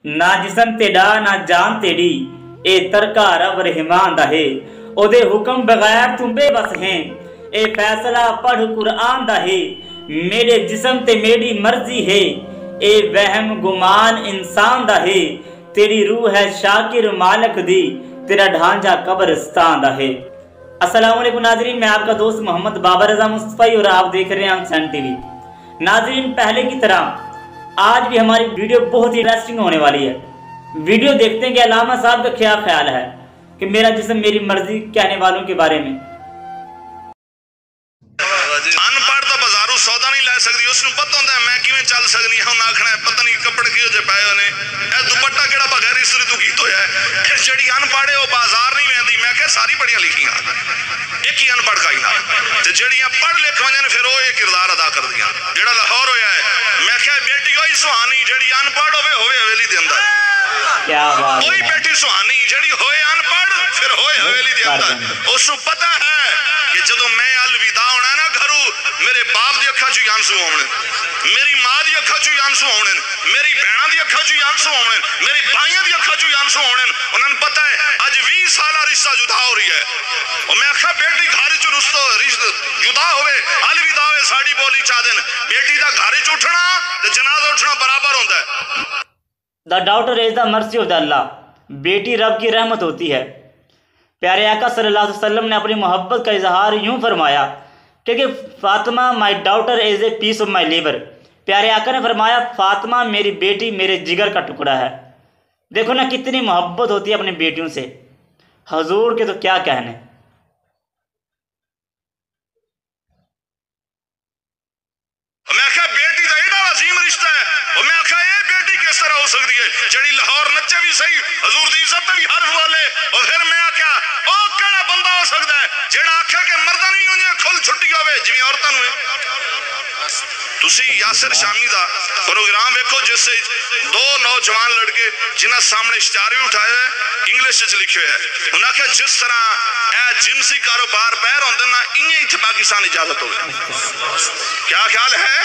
ना जिस्म तेरा ना जान तेरी, ए तरका रब रहमान दा है। ओदे हुक्म बगैर तुम बेबस हैं, ए फैसला पढ़ कुरान दा है। मेरे जिस्म ते मेरी मर्जी है, ए वहम गुमान इंसान दा है। तेरी रूह है शाकिर मालिक दी, तेरा ढांचा कब्रिस्तान दा है। अस्सलाम वालेकुम नाज़रीन, मैं आपका दोस्त मोहम्मद बाबर रज़ा मुस्तफ़ी और आप देख रहे हैं सन टीवी। नाज़रीन, पहले की तरह आज भी हमारी वीडियो बहुत ही इंटरेस्टिंग होने वाली है। वीडियो देखते हैं कि अल्लामा साहब का क्या ख्याल है कि मेरा जिस्म मेरी मर्जी कहने वालों के बारे में। अनपढ़ तो बाजारों सौदा नहीं लै सकती, उसनू पता होंदा मैं किवें चल सकनी हूं। आखना है पता नहीं कपड़े किहो जे पाए होने, ए दुपट्टा केड़ा बगैर इस्त्री तो कीतो है। जेड़ी अनपढ़ है वो बाजार नहीं वेंदी। मैं कह सारी पढ़ियां लिखियां, एक ही अनपढ़ काई ना ते जेड़ियां पढ़ लिख वजन फिर वो ये किरदार अदा कर दियां। जेड़ा लाहौर होया है, मैं कह बेटी ओही सुहानी जेड़ी अनपढ़ होवे हवेली दे अंदर। क्या बात है, ओही बेटी सुहानी जेड़ी होए अनपढ़ फिर होए हवेली दे अंदर। उसनू पता है कि जदों मैं अलविदा होना ना घरों, मेरे बाप दी अखां चों आंसू आउणे, मेरी मां दी अखां चों आंसू आउणे, मेरी भैणां दी अखां चों आंसू आउणे, मेरी भाइयां दी अखां चों आंसू आउणे। उन्हां नूं पता है अज 20 साल रिश्ता जुदा हो रही है। और मैं आखा बेटी घर च रुस्तो रिश्ता जुदा होवे अलविदा होवे साड़ी बोली चा दिन, बेटी दा घर च उठना ते जनाजा उठना बराबर होंदा है। The daughter is the mercy of the Allah. बेटी रब की रहमत होती है। प्यारे आका सल्लल्लाहु अलैहि वसल्लम ने अपनी मोहब्बत का इजहार यूं फरमाया कि Fatima my daughter is a piece of my liver. प्यारे आका ने फरमाया फातिमा मेरी बेटी मेरे जिगर का टुकड़ा है। देखो ना कितनी मोहब्बत होती है अपनी बेटियों से। हजूर के तो क्या कहने। मैं आखा बेटी का एडा अजीम रिश्ता है। और मैं आखा ये बेटी किस तरह हो सकती है जड़ी लाहौर नच्चे भी सही, हजूर दी इज्जत भी हर बोले। और फिर मैं आखा ओ केड़ा बंदा हो सकता है जेड़ा आखा के मर्दां नहीं होंगे खुल छुट्टी होवे जिवें औरतां नूं। तुसी यासिर शामी दा प्रोग्राम देखो जिससे दो नौजवान लड़के जिन्हां सामने इश्तिहार भी उठाए हुए इंग्लिश च लिखे हुए है। उन्हें आखिया जिस तरह ए जिनसी कारोबार पैर होंदे ना इवें इत्थे पाकिस्तान इजाजत होवे। क्या ख्याल है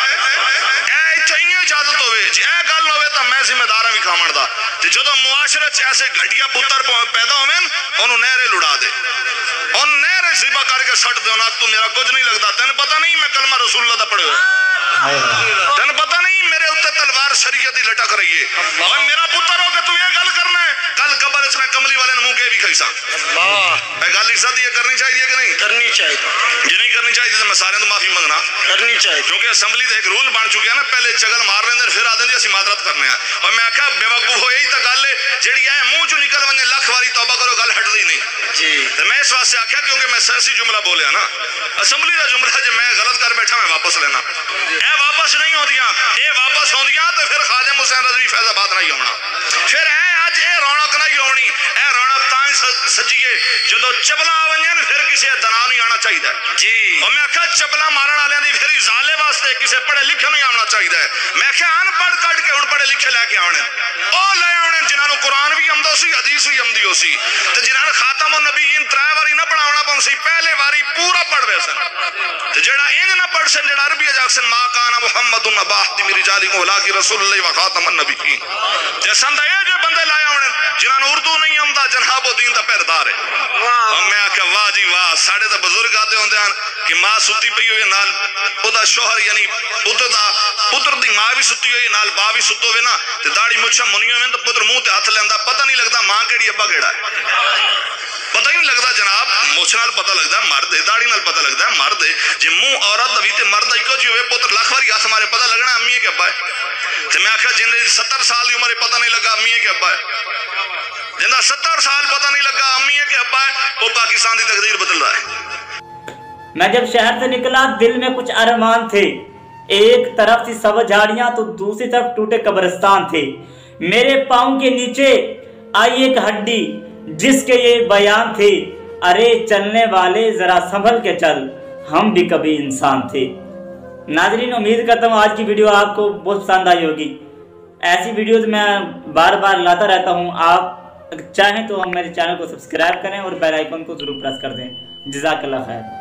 ए इत्थे इवें इजाजत होवे जे ए गल होवे तां मैं जिम्मेदार हां विखावण दा। ते जदों मुआशरे च ऐसे घटिया पुत्तर पैदा होवेन ओनू नहरे लुड़ा दे, ओन नहरे जिबा करके सट दे। ना तू मेरा कुछ नहीं लगदा, तैनूं पता नहीं मैं कलमा रसूलुल्लाह दा पढ़िया, तैनूं पता नहीं मेरे उत्ते तलवार शरीयत दी लटक रही है। और मेरा पुत्र हो के तू ये गल करना है कल कब्र च मैं कमली वाले ने मुंह के भी खाईसा। अल्लाह गल इज्जत दी करनी चाहिए कि नहीं करनी चाहिए। जे नहीं करनी चाहिए तो मैं सारे तो माफी मंगना करनी चाहिए, क्योंकि असेंबली का एक रूल बन चुके हैं ना, पहले चगल मार लेंदे फिर आदे जी असं मादरत करने हैं। और मैं आखा बेवकूफ हो यही तो गल है जी है मुंह चो निकल वने लख वारी तौबा करो गल हटदी नहीं जी। तो मैं इस वास्ते आख्या क्योंकि मैं सियासी जुमला बोलिया ना, असेंबली का जुमला जो मैं गलत कर बैठा मैं वापस लेना। ए वापस नहीं होंदियां, ये वापस होंदियां तो फिर खादिम हुसैन रज़वी फैजाबाद नहीं होना। फिर अज ये रौनक नहीं होनी। ए रौनक तां सजीए जदों चबला आवंजन फिर किसी दना नहीं आना चाहिए जी। और मैं आख्या चबला मारन वालियां दी फिर इजाले वास्ते किसी पढ़े लिखे नहीं आना चाहिए। मैं आख्या अनपढ़ कट के हुण पढ़े लिखे लैके आने ओ ले आने जिन्होंने कुरान भी आंदा सी हदीस भी आंदी हो सी ते जिन्होंने खातम नबीयीन 3 बारी ना पढ़ावना पौं सी पहले बारी पूरा पढ़वे सन। ते जेड़ा इंज ना पढ़ सन जेड़ा अरबी जाक्सन मा काना मुहम्मदुन अबाहदी मिरी जालिकुम वलाकि रसूलुल्लाह व खातमन नबीयीन ते संदा ये जो बंदे लाए होने जिन्होंने उर्दू नहीं आंदा जनाबो दीन दा पहरेदार है। और मैं आख्या वाह जी वाह साडे दा बुजुर्ग आदे होंदे हन कि मां सुती पई होवे नाल ओदा शोहर यानी पुत्र दी मां भी सुती होई नाल बा भी सुतो होवे ना ते दाढ़ी मुछा मुनी होवे तो पुत्र मुंह ते हाथ लेंदा पता नहीं लगदा मां केड़ी अब्बा केड़ा है, पता ही नहीं लगता जनाब। मुछ नाल पता लगता मर्द है, दाढ़ी नाल पता लगता मर्द है। जे मुंह औरत दा भी ते मर्द इको जी होवे पुत्र लख वारी हाथ मारे पता लगना अम्मी है कि अब्बा है। ते मैं आख्या जिन्ने 70 साल की उम्र पता नहीं लगा अम्मी है कि अब्बा है, जिन्ना 70 साल पता नहीं लगा अम्मी है कि अब्बा है, वो पाकिस्तान की तकदीर बदल रहा है। मैं जब शहर से निकला दिल में कुछ अरमान थे। एक तरफ थी सब झाड़ियां तो दूसरी तरफ टूटे कब्रिस्तान थे। मेरे पाँव के नीचे आई एक हड्डी जिसके ये बयान थे, अरे चलने वाले जरा संभल के चल हम भी कभी इंसान थे। नाज़रीन, उम्मीद करता हूँ आज की वीडियो आपको बहुत पसंद आई होगी। ऐसी वीडियोस मैं बार बार लाता रहता हूँ। आप चाहें तो मेरे चैनल को सब्सक्राइब करें और बेल आइकन को जरूर प्रेस कर दें। जज़ाकल्लाह खैर।